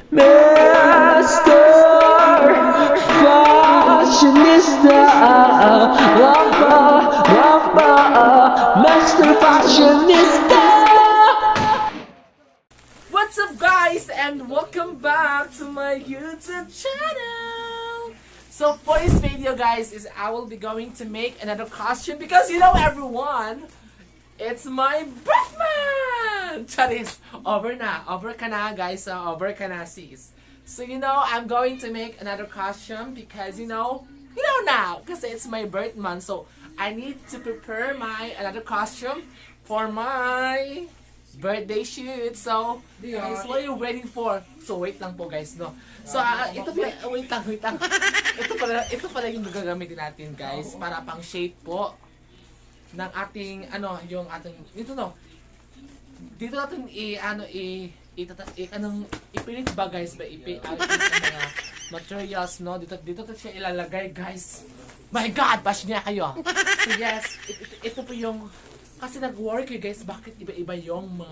Mr. Fashionista, Lampa, Lampa, Mr. Fashionista. What's up guys and welcome back to my YouTube channel. So for this video guys is I will be going to make another costume because you know everyone, it's my birthday! Charis, over ka na guys, over ka na sis. So you know I'm going to make another costume because you know now kasi it's my birth month, so I need to prepare my another costume for my birthday shoot. So, guys, what are you waiting for? So, wait lang po guys, no? So, wait lang. Ito pala yung gagamitin natin guys para pang shape po ng ating, yung ating, dito natin ipilit ba guys, ipilit ang mga materials, no? Dito siya ilalagay guys. My God, bash niya kayo. So, yes, ito po yung kasi nag-worry kayo guys, bakit iba-iba yung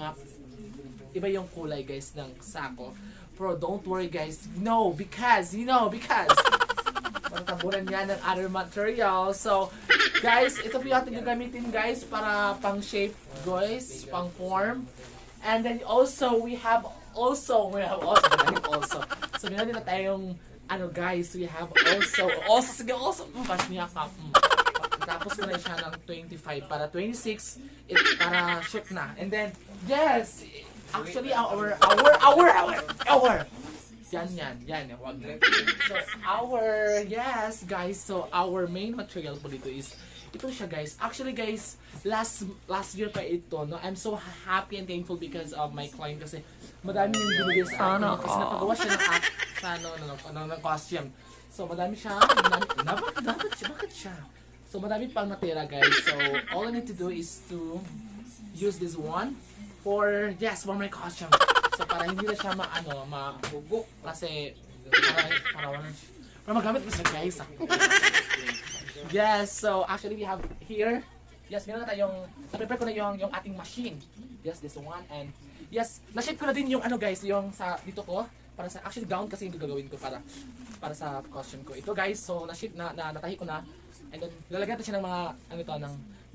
kulay guys ng sako. Pero don't worry guys, because matatabunan niya ng other material. So guys, ito po yung ating gagamitin guys para pang shape guys, pang form. And then also, we have also. So meron din na tayong, guys, we have also, bash niya ka. Tapos ko na siya ng 25 para 26 para ship na. And then yes, actually our yan wag na. So yes guys, so our main material po dito is ito siya guys. Actually guys, last year pa ito, no. I'm so happy and thankful because of my client kasi madami yung binigay sa akin kasi napagawa siya ng costume. So madami siya, bakit siya? So madami pang natira guys. So all I need to do is to use this one for my costume. So para hindi na siya mabugo kasi para magamit mo siya guys. Yes, so actually we have here, yes, meron na tayong, na-prepare ko na yung ating machine. Yes, this one. And yes, na-shape ko na din yung guys, yung sa dito ko para sa actually gown kasi yung gagawin ko para sa costume ko. Ito guys, so na-shape natahi ko na. And then lalagyan natin siya ng mga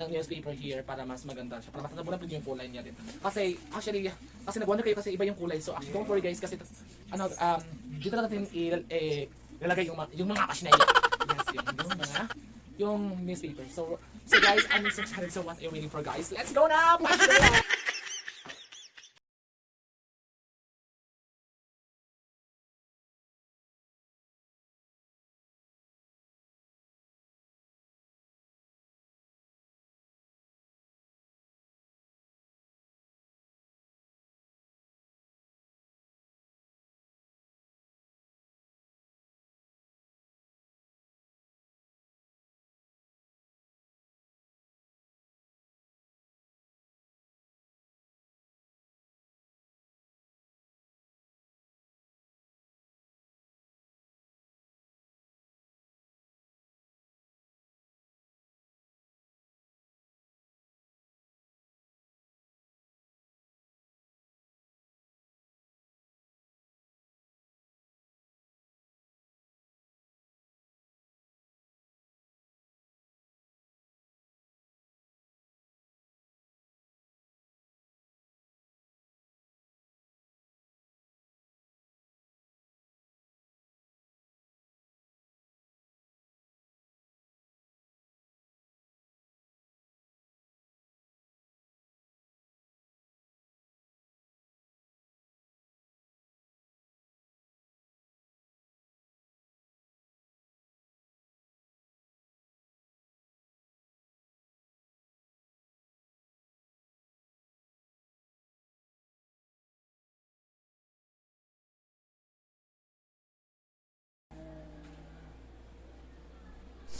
ng newspaper here para mas maganda siya. Para matatabunan po yung kulay niya din. Kasi nag-wonder kayo kasi iba yung kulay. So actually don't worry guys kasi dito natin ilalagay yung mga pashinaya. Yes, yung newspaper. So guys, I'm so excited. So what are you waiting for guys? Let's go now! Pashinaya!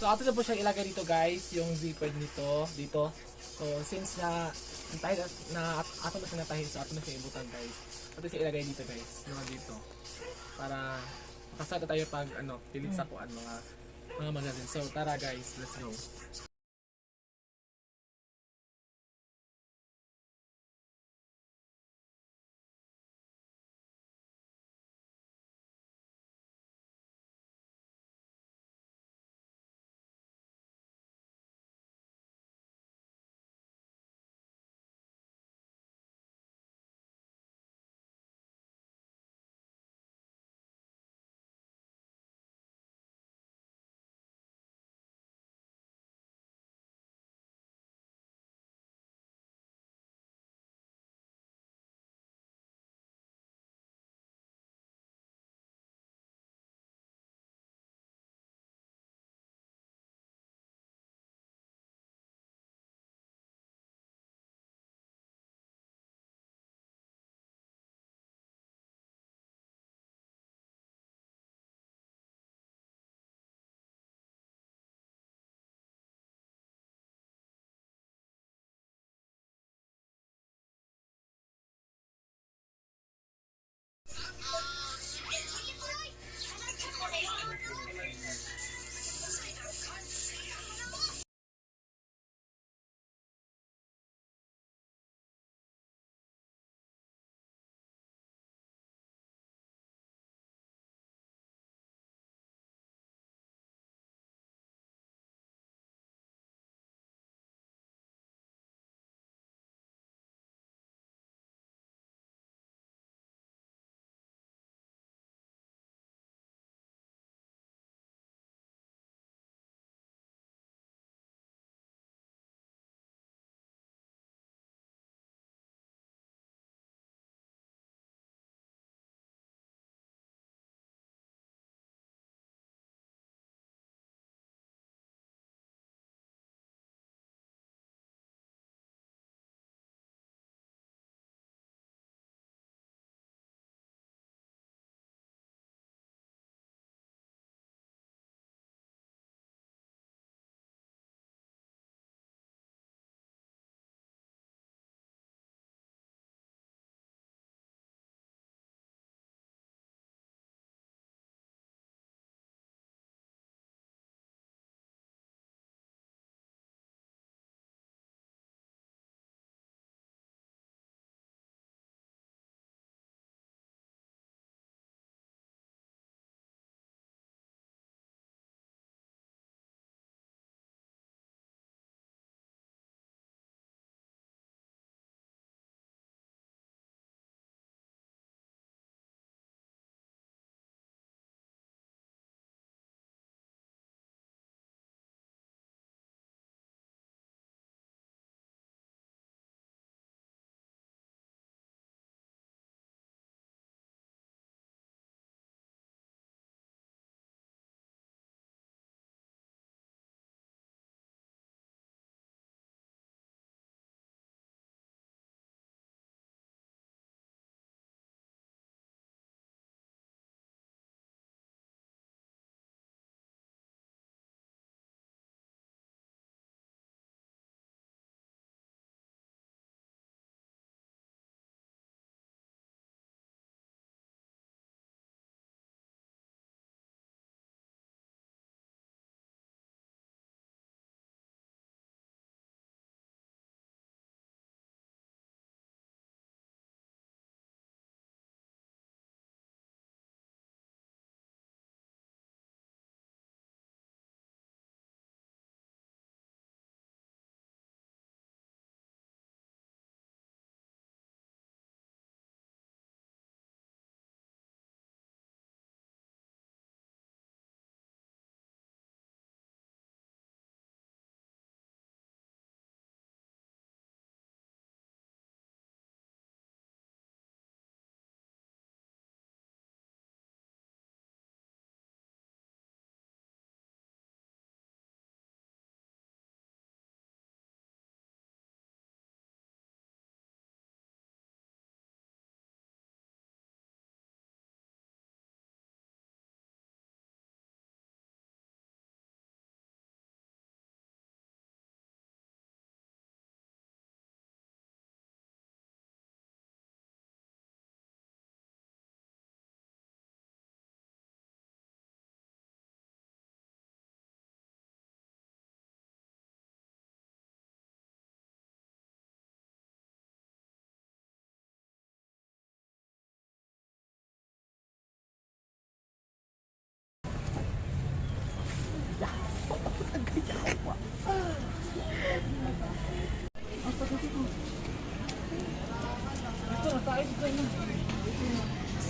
So ato na po siyang ilagay dito guys, yung zipper dito. So since na ato na siya natahi, so ato na siya ibutan guys. Ato siya ilagay dito guys, dito. Para makasada tayo pag pilit sa kuan mga magazine. So tara guys, let's go.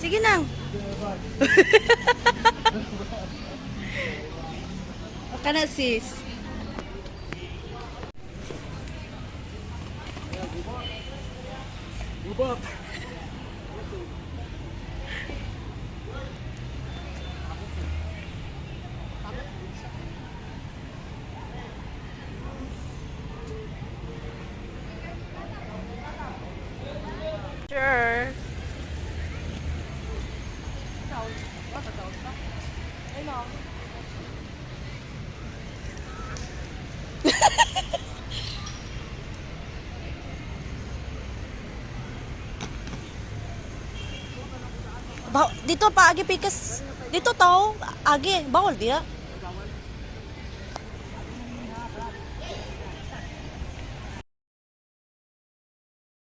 Sige nang. Kana sis. Sure. Dito pa agi pikas. Dito tao agi bawal dia.